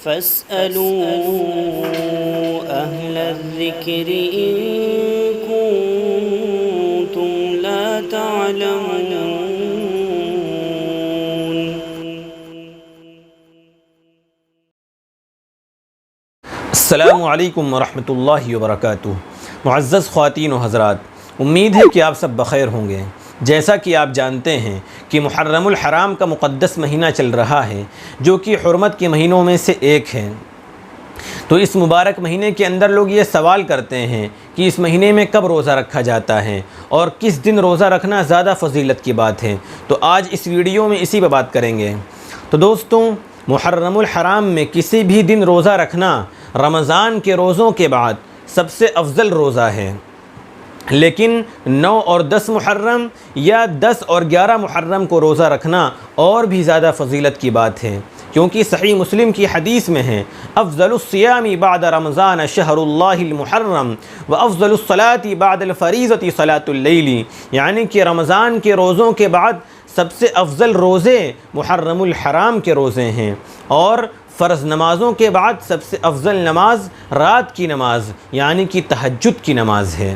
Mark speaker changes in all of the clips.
Speaker 1: فاسألوا أهل الذكر إن كنتم لا تعلمون۔
Speaker 2: السلام علیکم ورحمۃ اللہ وبرکاتہ۔ معزز خواتین و حضرات، امید ہے کہ آپ سب بخیر ہوں گے۔ جیسا کہ آپ جانتے ہیں کہ محرم الحرام کا مقدس مہینہ چل رہا ہے، جو کہ حرمت کے مہینوں میں سے ایک ہے۔ تو اس مبارک مہینے کے اندر لوگ یہ سوال کرتے ہیں کہ اس مہینے میں کب روزہ رکھا جاتا ہے اور کس دن روزہ رکھنا زیادہ فضیلت کی بات ہے۔ تو آج اس ویڈیو میں اسی پہ بات کریں گے۔ تو دوستوں، محرم الحرام میں کسی بھی دن روزہ رکھنا رمضان کے روزوں کے بعد سب سے افضل روزہ ہے، لیکن 9 اور 10 محرم یا 10 اور 11 محرم کو روزہ رکھنا اور بھی زیادہ فضیلت کی بات ہے، کیونکہ صحیح مسلم کی حدیث میں ہے افضل الصیام بعد رمضان شہر اللہ المحرم و افضل الصلاۃ بعد الفریضۃ صلاۃ اللیل، یعنی کہ رمضان کے روزوں کے بعد سب سے افضل روزے محرم الحرام کے روزے ہیں، اور فرض نمازوں کے بعد سب سے افضل نماز رات کی نماز یعنی کہ تہجد کی نماز ہے۔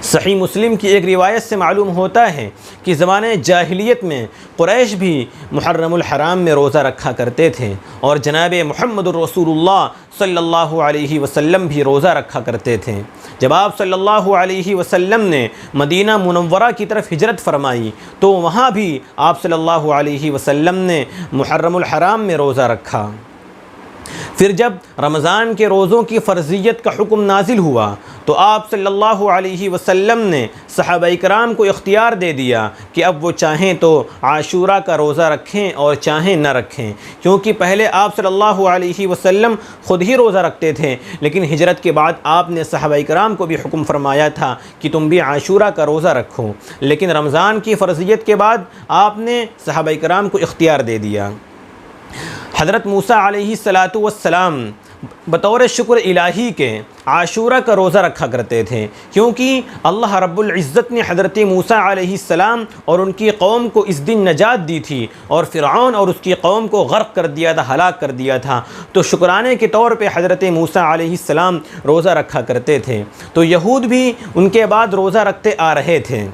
Speaker 2: صحیح مسلم کی ایک روایت سے معلوم ہوتا ہے کہ زمانہ جاہلیت میں قریش بھی محرم الحرام میں روزہ رکھا کرتے تھے، اور جناب محمد الرسول اللہ صلی اللہ علیہ وسلم بھی روزہ رکھا کرتے تھے۔ جب آپ صلی اللہ علیہ وسلم نے مدینہ منورہ کی طرف ہجرت فرمائی تو وہاں بھی آپ صلی اللہ علیہ وسلم نے محرم الحرام میں روزہ رکھا۔ پھر جب رمضان کے روزوں کی فرضیت کا حکم نازل ہوا تو آپ صلی اللہ علیہ وسلم نے صحابہ کرام کو اختیار دے دیا کہ اب وہ چاہیں تو عاشورہ کا روزہ رکھیں اور چاہیں نہ رکھیں، کیونکہ پہلے آپ صلی اللہ علیہ وسلم خود ہی روزہ رکھتے تھے، لیکن ہجرت کے بعد آپ نے صحابہ کرام کو بھی حکم فرمایا تھا کہ تم بھی عاشورہ کا روزہ رکھو، لیکن رمضان کی فرضیت کے بعد آپ نے صحابہ کرام کو اختیار دے دیا۔ حضرت موسیٰ علیہ السلام بطور شکر الہی کے عاشورہ کا روزہ رکھا کرتے تھے، کیونکہ اللہ رب العزت نے حضرت موسیٰ علیہ السلام اور ان کی قوم کو اس دن نجات دی تھی، اور فرعون اور اس کی قوم کو غرق کر دیا تھا، ہلاک کر دیا تھا۔ تو شکرانے کے طور پہ حضرت موسیٰ علیہ السلام روزہ رکھا کرتے تھے، تو یہود بھی ان کے بعد روزہ رکھتے آ رہے تھے۔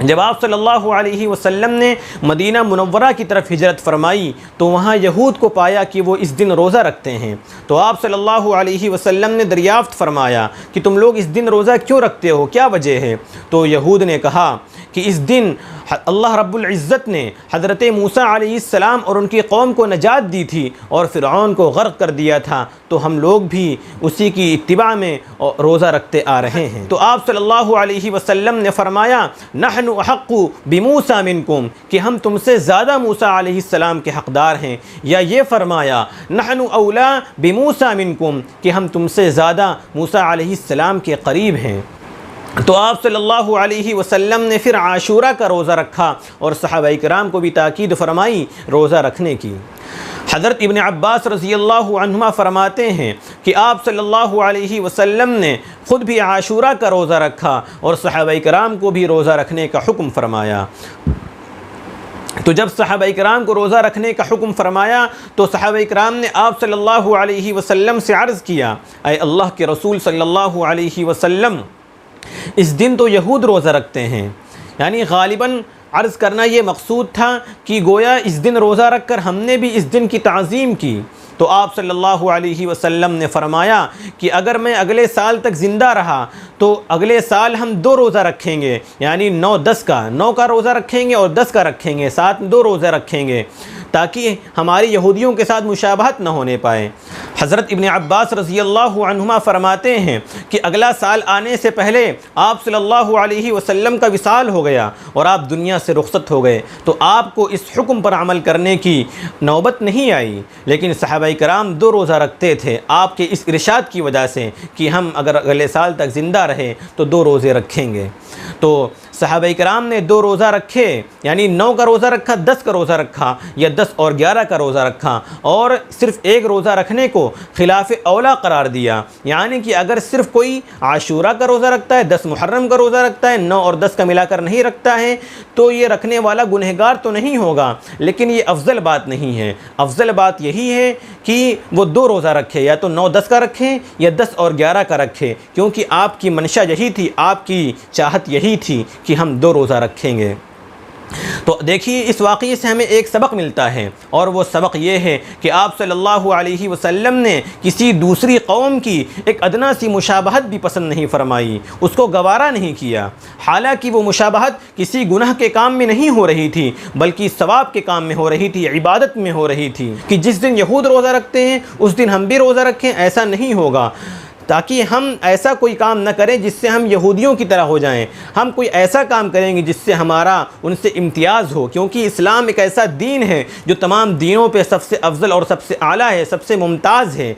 Speaker 2: جب آپ صلی اللہ علیہ وسلم نے مدینہ منورہ کی طرف ہجرت فرمائی تو وہاں یہود کو پایا کہ وہ اس دن روزہ رکھتے ہیں، تو آپ صلی اللہ علیہ وسلم نے دریافت فرمایا کہ تم لوگ اس دن روزہ کیوں رکھتے ہو، کیا وجہ ہے؟ تو یہود نے کہا کہ اس دن اللہ رب العزت نے حضرت موسیٰ علیہ السلام اور ان کی قوم کو نجات دی تھی اور فرعون کو غرق کر دیا تھا، تو ہم لوگ بھی اسی کی اتباع میں روزہ رکھتے آ رہے ہیں۔ تو آپ صلی اللہ علیہ وسلم نے فرمایا نحن احق بموسیٰ منکم، کہ ہم تم سے زیادہ موسیٰ علیہ السلام کے حقدار ہیں، یا یہ فرمایا نحن اولا بموسیٰ منکم، کہ ہم تم سے زیادہ موسیٰ علیہ السلام کے قریب ہیں۔ تو آپ صلی اللہ علیہ وسلم نے پھر عاشورہ کا روزہ رکھا اور صحابہ کرام کو بھی تاکید فرمائی روزہ رکھنے کی۔ حضرت ابن عباس رضی اللہ عنہما فرماتے ہیں کہ آپ صلی اللہ علیہ وسلم نے خود بھی عاشورہ کا روزہ رکھا اور صحابہ کرام کو بھی روزہ رکھنے کا حکم فرمایا۔ تو جب صحابہ کرام کو روزہ رکھنے کا حکم فرمایا تو صحابہ کرام نے آپ صلی اللہ علیہ وسلم سے عرض کیا، اے اللہ کے رسول صلی اللہ علیہ وسلم، اس دن تو یہود روزہ رکھتے ہیں، یعنی غالباً عرض کرنا یہ مقصود تھا کہ گویا اس دن روزہ رکھ کر ہم نے بھی اس دن کی تعظیم کی۔ تو آپ صلی اللہ علیہ وسلم نے فرمایا کہ اگر میں اگلے سال تک زندہ رہا تو اگلے سال ہم 2 روزہ رکھیں گے، یعنی 9 کا روزہ رکھیں گے اور 10 کا رکھیں گے، ساتھ 2 روزہ رکھیں گے، تاکہ ہماری یہودیوں کے ساتھ مشابہت نہ ہونے پائے۔ حضرت ابن عباس رضی اللہ عنہما فرماتے ہیں کہ اگلا سال آنے سے پہلے آپ صلی اللہ علیہ وسلم کا وصال ہو گیا اور آپ دنیا سے رخصت ہو گئے، تو آپ کو اس حکم پر عمل کرنے کی نوبت نہیں آئی، لیکن صحابہ کرام 2 روزہ رکھتے تھے آپ کے اس ارشاد کی وجہ سے کہ ہم اگر اگلے سال تک زندہ رہے تو 2 روزے رکھیں گے۔ تو صحابہ کرام نے 2 روزہ رکھے، یعنی 9 کا روزہ رکھا، 10 کا روزہ رکھا، یا 10 اور 11 کا روزہ رکھا، اور صرف ایک روزہ رکھنے کو خلاف اولا قرار دیا، یعنی کہ اگر صرف کوئی عاشورہ کا روزہ رکھتا ہے، 10 محرم کا روزہ رکھتا ہے، 9 اور 10 کا ملا کر نہیں رکھتا ہے، تو یہ رکھنے والا گنہگار تو نہیں ہوگا، لیکن یہ افضل بات نہیں ہے۔ افضل بات یہی ہے کہ وہ 2 روزہ رکھے، یا تو 9 10 کا رکھیں یا 10 اور 11 کا رکھے، کیونکہ آپ کی منشا یہی تھی، آپ کی چاہت یہی تھی کہ ہم 2 روزہ رکھیں گے۔ تو دیکھیے اس واقعے سے ہمیں ایک سبق ملتا ہے، اور وہ سبق یہ ہے کہ آپ صلی اللہ علیہ وسلم نے کسی دوسری قوم کی ایک ادنا سی مشابہت بھی پسند نہیں فرمائی، اس کو گوارا نہیں کیا، حالانکہ وہ مشابہت کسی گناہ کے کام میں نہیں ہو رہی تھی بلکہ ثواب کے کام میں ہو رہی تھی، عبادت میں ہو رہی تھی، کہ جس دن یہود روزہ رکھتے ہیں اس دن ہم بھی روزہ رکھیں، ایسا نہیں ہوگا، تاکہ ہم ایسا کوئی کام نہ کریں جس سے ہم یہودیوں کی طرح ہو جائیں۔ ہم کوئی ایسا کام کریں گے جس سے ہمارا ان سے امتیاز ہو، کیونکہ اسلام ایک ایسا دین ہے جو تمام دینوں پہ سب سے افضل اور سب سے اعلیٰ ہے، سب سے ممتاز ہے۔